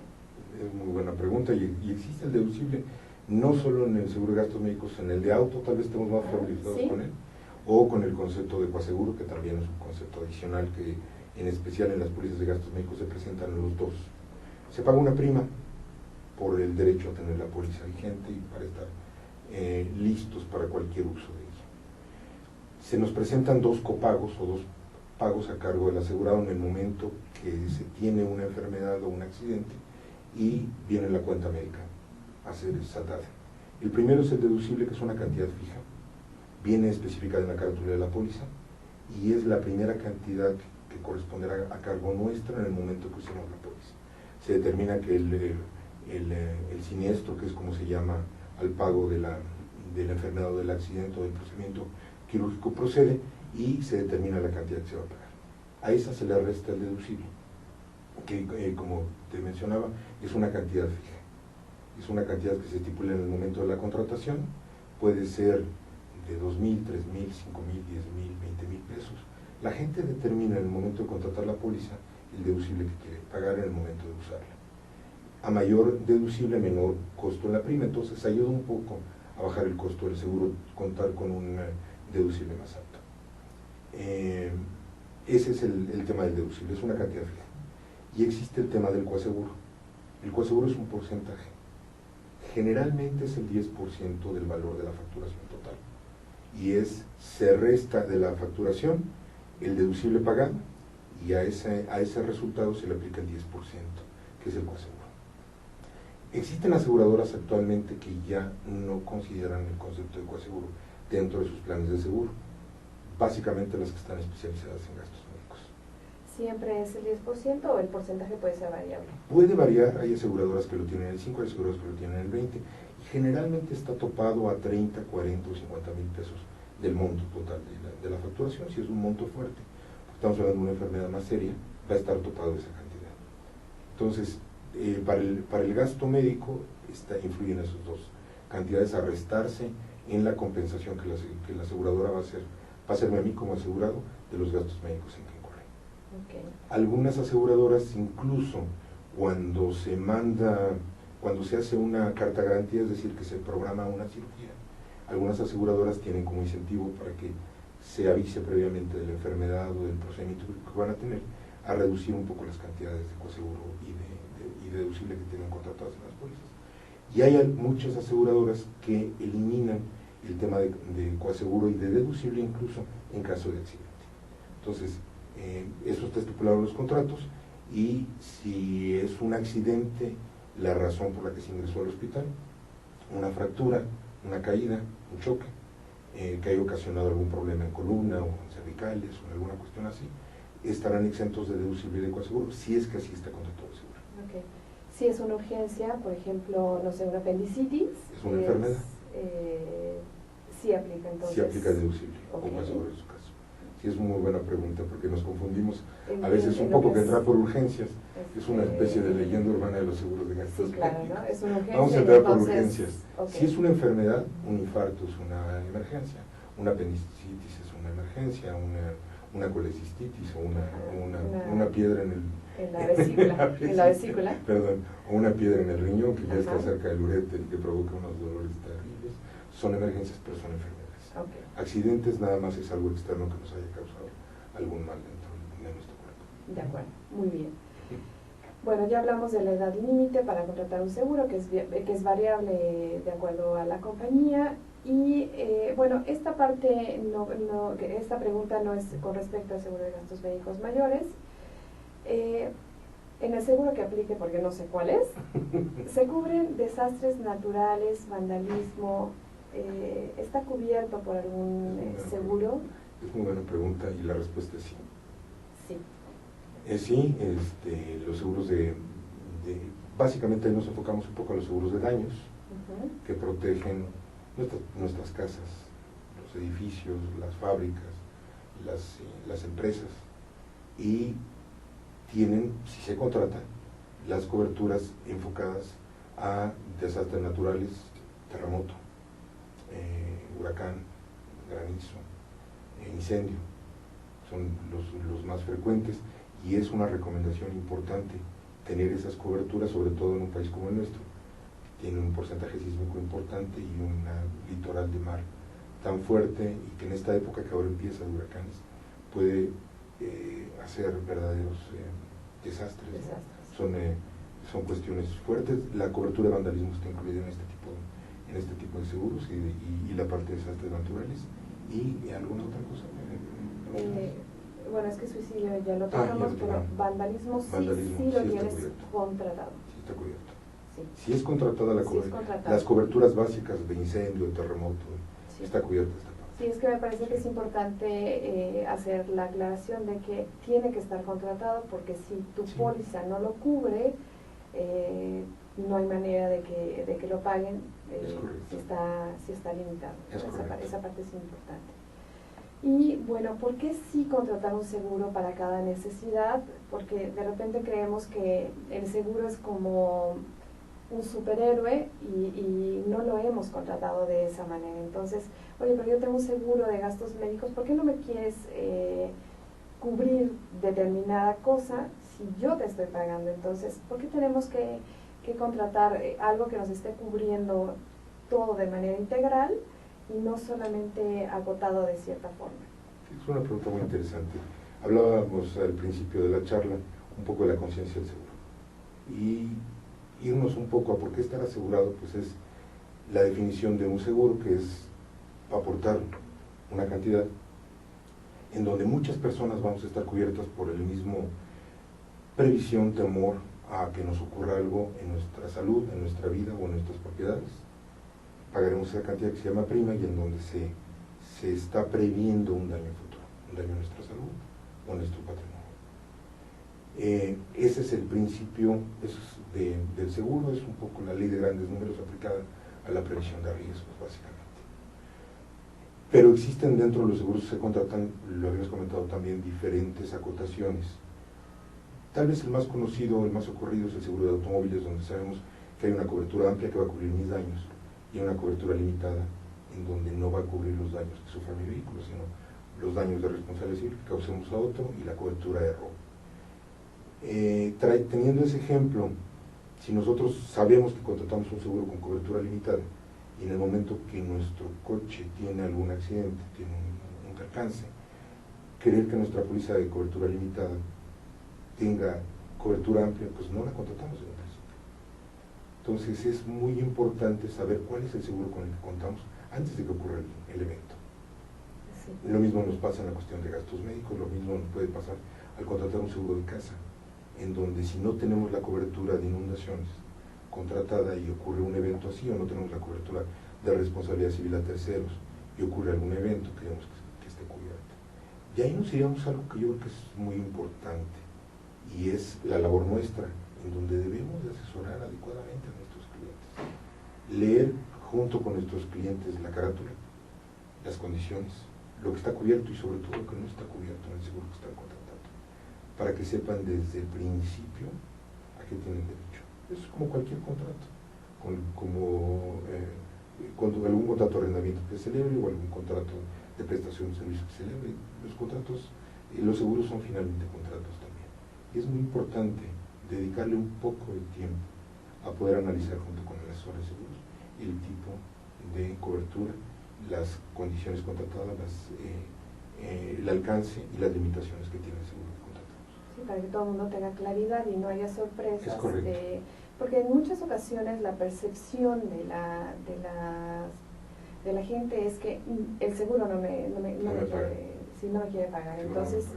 Es muy buena pregunta, y existe el deducible no solo en el seguro de gastos médicos, en el de auto tal vez estemos más familiarizados, ¿sí?, con él, o con el concepto de coaseguro, que también es un concepto adicional que en especial en las pólizas de gastos médicos se presentan en los dos. Se paga una prima por el derecho a tener la póliza vigente y para estar listos para cualquier uso de ella. Se nos presentan dos copagos o dos pagos a cargo del asegurado en el momento que se tiene una enfermedad o un accidente y viene la cuenta médica a ser saldada. El primero es el deducible, que es una cantidad fija, viene especificada en la carátula de la póliza y es la primera cantidad que corresponderá a cargo nuestra en el momento que usemos la póliza. Se determina que el siniestro, que es como se llama al pago de la enfermedad o del accidente o del procedimiento quirúrgico, procede y se determina la cantidad que se va a pagar. A esa se le resta el deducible, que como te mencionaba, es una cantidad fija. Es una cantidad que se estipula en el momento de la contratación, puede ser de 2,000, 3,000, 5,000, 10,000, 20,000 pesos. La gente determina en el momento de contratar la póliza el deducible que quiere pagar en el momento de usarla. A mayor deducible, menor costo en la prima, entonces ayuda un poco a bajar el costo del seguro, contar con un deducible más alto. Ese es el tema del deducible, es una cantidad fija. Y existe el tema del coaseguro. El coaseguro es un porcentaje. Generalmente es el 10% del valor de la facturación total. Y se resta de la facturación el deducible pagado y a ese resultado se le aplica el 10%, que es el coaseguro. Existen aseguradoras actualmente que ya no consideran el concepto de coaseguro dentro de sus planes de seguro, básicamente las que están especializadas en gastos médicos. ¿Siempre es el 10% o el porcentaje puede ser variable? Puede variar, hay aseguradoras que lo tienen en el 5, hay aseguradoras que lo tienen en el 20, y generalmente está topado a 30, 40 o 50 mil pesos del monto total de la facturación. Si es un monto fuerte, porque estamos hablando de una enfermedad más seria, va a estar topado esa cantidad. Entonces, para el gasto médico influyen esas dos cantidades a restarse en la compensación que la aseguradora va a hacerme a mí como asegurado de los gastos médicos en que incurre. Okay. Algunas aseguradoras, incluso cuando se hace una carta garantía, es decir, que se programa una cirugía, algunas aseguradoras tienen como incentivo para que se avise previamente de la enfermedad o del procedimiento que van a tener, a reducir un poco las cantidades de coaseguro y deducible que tienen contratadas en las pólizas. Y hay muchas aseguradoras que eliminan el tema de coaseguro y de deducible incluso en caso de accidente. Entonces, eso está estipulado en los contratos, y si es un accidente, la razón por la que se ingresó al hospital, una fractura, una caída, un choque, que haya ocasionado algún problema en columna o en cervicales o en alguna cuestión así, estarán exentos de deducible y de coaseguro, si es que así está contratado el seguro. Okay. Si es una urgencia, por ejemplo, no sé, una apendicitis. Es una enfermedad. Sí aplica entonces. Sí aplica deducible o coaseguro en su caso. Sí, es muy buena pregunta, porque nos confundimos a veces un poco que entrar por urgencias es una especie de leyenda urbana de los seguros de gastos. Sí, claro, ¿no? Es una urgencia. Vamos a entrar por urgencias. Okay. Si es una enfermedad, un infarto es una emergencia, una apendicitis es una emergencia, una colecistitis o una piedra en la vesícula. Perdón, o una piedra en el riñón que ya Ajá. está cerca del uréter y que provoca unos dolores terribles, son emergencias, pero son enfermedades. Okay. Accidentes nada más es algo externo que nos haya causado algún mal dentro de nuestro cuerpo. De acuerdo, muy bien. Bueno, ya hablamos de la edad límite para contratar un seguro, que es variable de acuerdo a la compañía. Y bueno, esta parte, esta pregunta no es con respecto al seguro de gastos médicos mayores. En el seguro que aplique, porque no sé cuál es, se cubren desastres naturales, vandalismo. ¿Está cubierto por algún seguro? Es muy buena pregunta y la respuesta es sí. Sí. Sí, los seguros básicamente nos enfocamos un poco a los seguros de daños, que protegen nuestras casas, los edificios, las fábricas, las empresas, y tienen, si se contrata, las coberturas enfocadas a desastres naturales, terremoto, huracán, granizo, incendio, son los más frecuentes, y es una recomendación importante tener esas coberturas, sobre todo en un país como el nuestro. Tiene un porcentaje sísmico importante y un litoral de mar tan fuerte, y que en esta época que ahora empieza de huracanes puede hacer verdaderos desastres. Son cuestiones fuertes. La cobertura de vandalismo está incluida en este tipo de seguros, y la parte de desastres naturales. ¿Y alguna otra cosa? Bueno, es que suicidio ya lo tocamos, pero vandalismo sí lo tienes contratado. Sí está cubierto. Sí. Si es contratada las coberturas básicas de incendio, de terremoto, sí está cubierta esta parte. Sí, es que me parece que es importante hacer la aclaración de que tiene que estar contratado, porque si tu póliza no lo cubre, no hay manera de que lo paguen si está limitado. Esa parte es importante. Y bueno, ¿por qué sí contratar un seguro para cada necesidad? Porque de repente creemos que el seguro es como un superhéroe y no lo hemos contratado de esa manera. Entonces, oye, pero yo tengo un seguro de gastos médicos, ¿por qué no me quieres cubrir determinada cosa si yo te estoy pagando? Entonces, ¿por qué tenemos que contratar algo que nos esté cubriendo todo de manera integral y no solamente agotado de cierta forma? Es una pregunta muy interesante. Hablábamos al principio de la charla un poco de la conciencia del seguro, y irnos un poco a por qué estar asegurado, pues es la definición de un seguro, que es aportar una cantidad en donde muchas personas vamos a estar cubiertas por el mismo previsión, temor a que nos ocurra algo en nuestra salud, en nuestra vida o en nuestras propiedades. Pagaremos esa cantidad que se llama prima, y en donde se está previendo un daño futuro, un daño a nuestra salud o a nuestro patrimonio. Ese es el principio del seguro, es un poco la ley de grandes números aplicada a la previsión de riesgos, básicamente. Pero existen dentro de los seguros que se contratan, lo habíamos comentado también, diferentes acotaciones. Tal vez el más conocido, el más ocurrido, es el seguro de automóviles, donde sabemos que hay una cobertura amplia que va a cubrir mis daños, y una cobertura limitada en donde no va a cubrir los daños que sufra mi vehículo, sino los daños de responsabilidad civil que causemos a otro, y la cobertura de robo. Teniendo ese ejemplo, si nosotros sabemos que contratamos un seguro con cobertura limitada, y en el momento que nuestro coche tiene algún accidente, tiene un percance, querer que nuestra póliza de cobertura limitada tenga cobertura amplia, pues no la contratamos en un principio. Entonces es muy importante saber cuál es el seguro con el que contamos antes de que ocurra el evento. Sí. Lo mismo nos pasa en la cuestión de gastos médicos, lo mismo nos puede pasar al contratar un seguro de casa, en donde si no tenemos la cobertura de inundaciones contratada y ocurre un evento así, o no tenemos la cobertura de responsabilidad civil a terceros y ocurre algún evento, queremos que esté cubierto. Y ahí nos iríamos a algo que yo creo que es muy importante, y es la labor nuestra, en donde debemos de asesorar adecuadamente a nuestros clientes. Leer junto con nuestros clientes la carátula, las condiciones, lo que está cubierto y sobre todo lo que no está cubierto en el seguro que están contratando, para que sepan desde el principio a qué tienen derecho. Es como cualquier contrato, cuando algún contrato de arrendamiento que se celebre, o algún contrato de prestación de servicios que se celebre. Los contratos, los seguros son finalmente contratos también. Y es muy importante dedicarle un poco de tiempo a poder analizar junto con el asesor de seguros el tipo de cobertura, las condiciones contratadas, el alcance y las limitaciones que tiene el seguro que contratamos. Sí, para que todo el mundo tenga claridad y no haya sorpresas. Es correcto. Porque en muchas ocasiones la percepción de la gente es que el seguro no me quiere pagar. Entonces,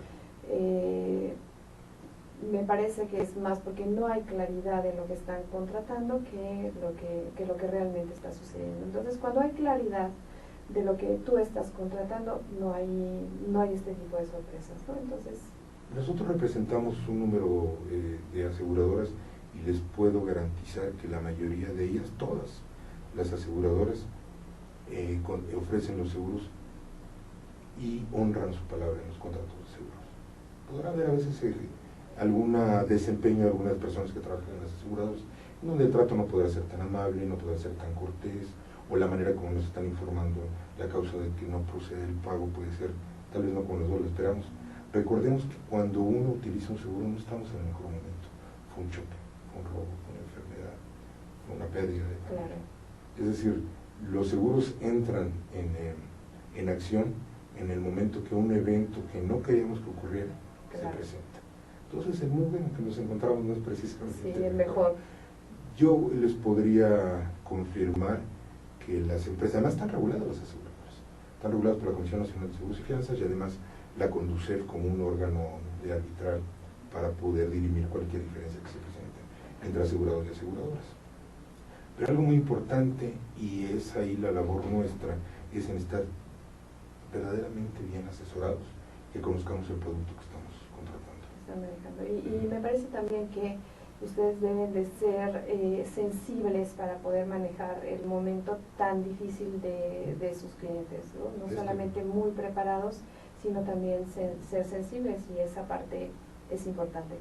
me parece que es más porque no hay claridad en lo que están contratando que lo que realmente está sucediendo. Entonces, cuando hay claridad de lo que tú estás contratando, no hay este tipo de sorpresas, ¿no? Entonces, nosotros representamos un número de aseguradoras y les puedo garantizar que la mayoría de ellas, todas las aseguradoras, ofrecen los seguros y honran su palabra en los contratos de seguros. Podrá haber a veces algún desempeño de algunas personas que trabajan en las aseguradoras, en donde el trato no podrá ser tan amable, no podrá ser tan cortés, o la manera como nos están informando la causa de que no procede el pago puede ser tal vez no como nosotros lo esperamos. Recordemos que cuando uno utiliza un seguro no estamos en el mejor momento. Fue un choque, fue un robo, fue una enfermedad, fue una pérdida de familia. claro. Es decir, los seguros entran en acción en el momento que un evento que no queríamos que ocurriera Claro. se presenta. Entonces el mundo en que nos encontramos no es precisamente Sí, el mejor. Yo les podría confirmar que las empresas, además están reguladas las aseguradoras, están reguladas por la Comisión Nacional de Seguros y Fianzas y además la CONDUCEF como un órgano de arbitral para poder dirimir cualquier diferencia que se presente entre asegurados y aseguradoras. Pero algo muy importante, y es ahí la labor nuestra, es en estar verdaderamente bien asesorados, que conozcamos el producto que estamos contratando. Están manejando. Y me parece también que ustedes deben de ser sensibles para poder manejar el momento tan difícil de sus clientes, ¿no? No solamente muy preparados, sino también ser sensibles, y esa parte es importante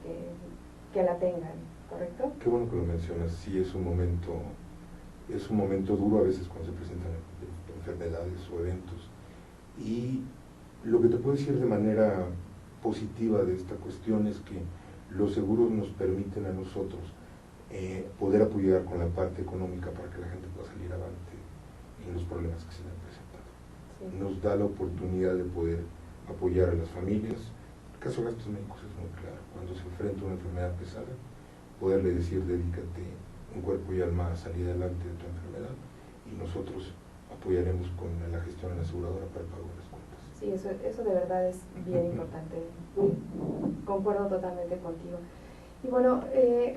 que la tengan, ¿correcto? Qué bueno que lo mencionas. Sí, es un momento duro a veces cuando se presentan enfermedades o eventos. Y lo que te puedo decir de manera positiva de esta cuestión es que los seguros nos permiten a nosotros poder apoyar con la parte económica para que la gente pueda salir avante en los problemas que se le han presentado. Sí. Nos da la oportunidad de poder apoyar a las familias. El caso de gastos médicos es muy claro. Cuando se enfrenta a una enfermedad pesada, poderle decir, dedícate en cuerpo y alma a salir adelante de tu enfermedad, y nosotros apoyaremos con la gestión en la aseguradora para el pago de las cuentas. Sí, eso de verdad es bien importante. Concuerdo totalmente contigo. Y bueno,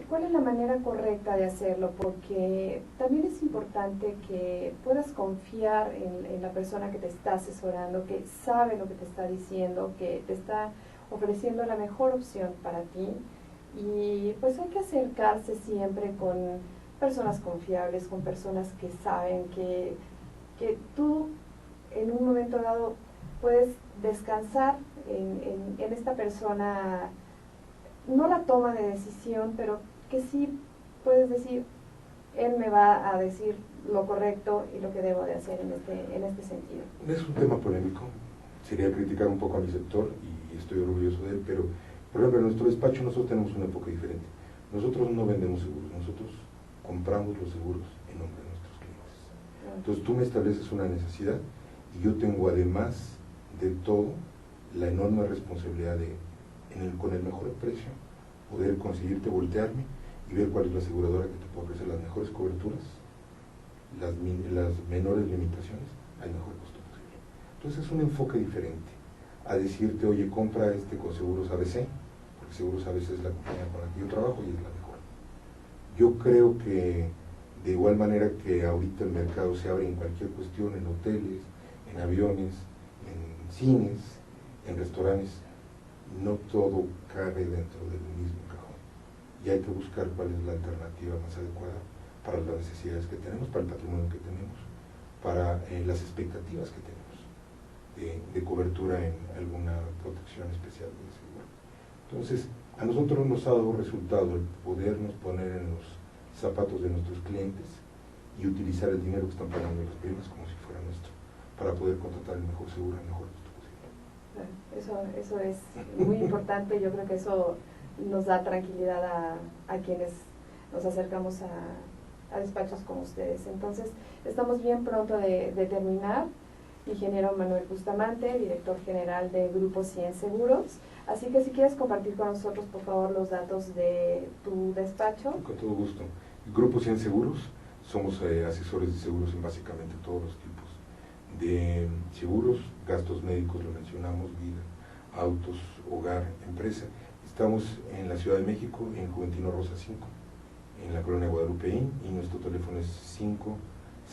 ¿cuál es la manera correcta de hacerlo? Porque también es importante que puedas confiar en la persona que te está asesorando, que sabe lo que te está diciendo, que te está ofreciendo la mejor opción para ti. Y pues hay que acercarse siempre con personas confiables, con personas que saben que tú en un momento dado puedes descansar en esta persona, no la toma de decisión, pero que sí puedes decir, él me va a decir lo correcto y lo que debo de hacer en este sentido. Es un tema polémico, sería criticar un poco a mi sector y estoy orgulloso de él, pero por ejemplo en nuestro despacho nosotros tenemos un enfoque diferente. Nosotros no vendemos seguros, nosotros compramos los seguros en nombre de nuestros clientes. Entonces tú me estableces una necesidad y yo tengo además de todo la enorme responsabilidad de, con el mejor precio, poder conseguirte voltearme y ver cuál es la aseguradora que te puede ofrecer las mejores coberturas, las menores limitaciones al mejor costo posible. Entonces es un enfoque diferente a decirte, oye, compra con Seguros ABC, porque Seguros ABC es la compañía con la que yo trabajo y es la mejor. Yo creo que de igual manera que ahorita el mercado se abre en cualquier cuestión, en hoteles, en aviones, en cines, en restaurantes, no todo cabe dentro del mismo cajón. Y hay que buscar cuál es la alternativa más adecuada para las necesidades que tenemos, para el patrimonio que tenemos, para las expectativas que tenemos de cobertura en alguna protección especial del seguro. Entonces, a nosotros nos ha dado resultado el podernos poner en los zapatos de nuestros clientes y utilizar el dinero que están pagando las primas como si fuera nuestro, para poder contratar el mejor seguro al mejor costo posible. Eso es muy importante. Yo creo que eso nos da tranquilidad a quienes nos acercamos a despachos como ustedes. Entonces, estamos bien pronto de terminar. ingeniero Manuel Bustamante, director general de Grupo 100 Seguros. Así que si quieres compartir con nosotros, por favor, los datos de tu despacho. Con todo gusto. Grupo 100 Seguros, somos asesores de seguros en básicamente todos los tipos de seguros, gastos médicos, lo mencionamos, vida, autos, hogar, empresa. Estamos en la Ciudad de México, en Juventino Rosa 5, en la colonia Guadalupeín, y nuestro teléfono es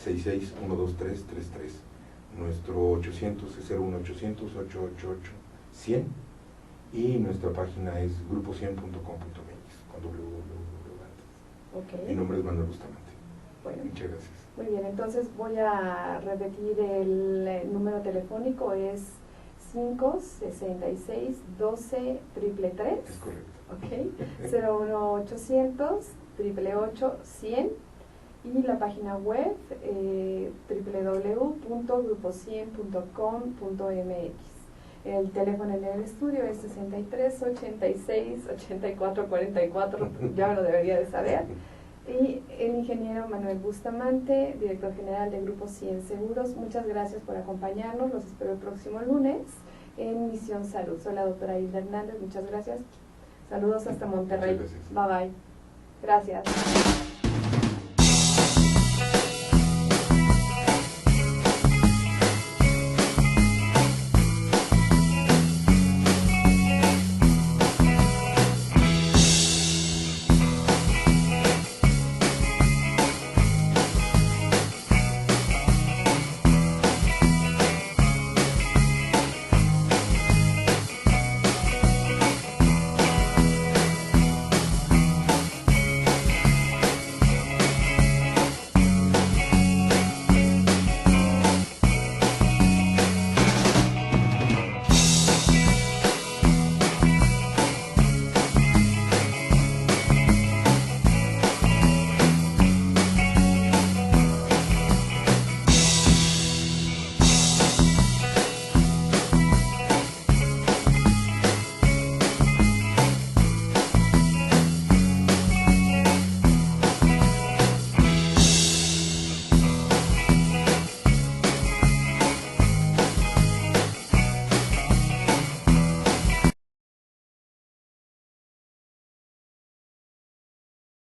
566-12333. Nuestro 800 es 01800-888-100, y nuestra página es grupo100.com.mx, con www antes. Okay. Mi nombre es Manuel Bustamante. Bueno, muchas gracias. Muy bien, entonces voy a repetir el número telefónico, es 566-12-333. Es correcto. Ok, 01800-888-100, y la página web www.grupo100.com.mx. El teléfono en el estudio es 63-86-84-44, ya me lo debería de saber. Y el ingeniero Manuel Bustamante, director general de Grupo 100 Seguros, muchas gracias por acompañarnos. Los espero el próximo lunes en Misión Salud. Soy la doctora Hilda Hernández, muchas gracias. Saludos hasta Monterrey. Muchas gracias. Bye bye. Gracias.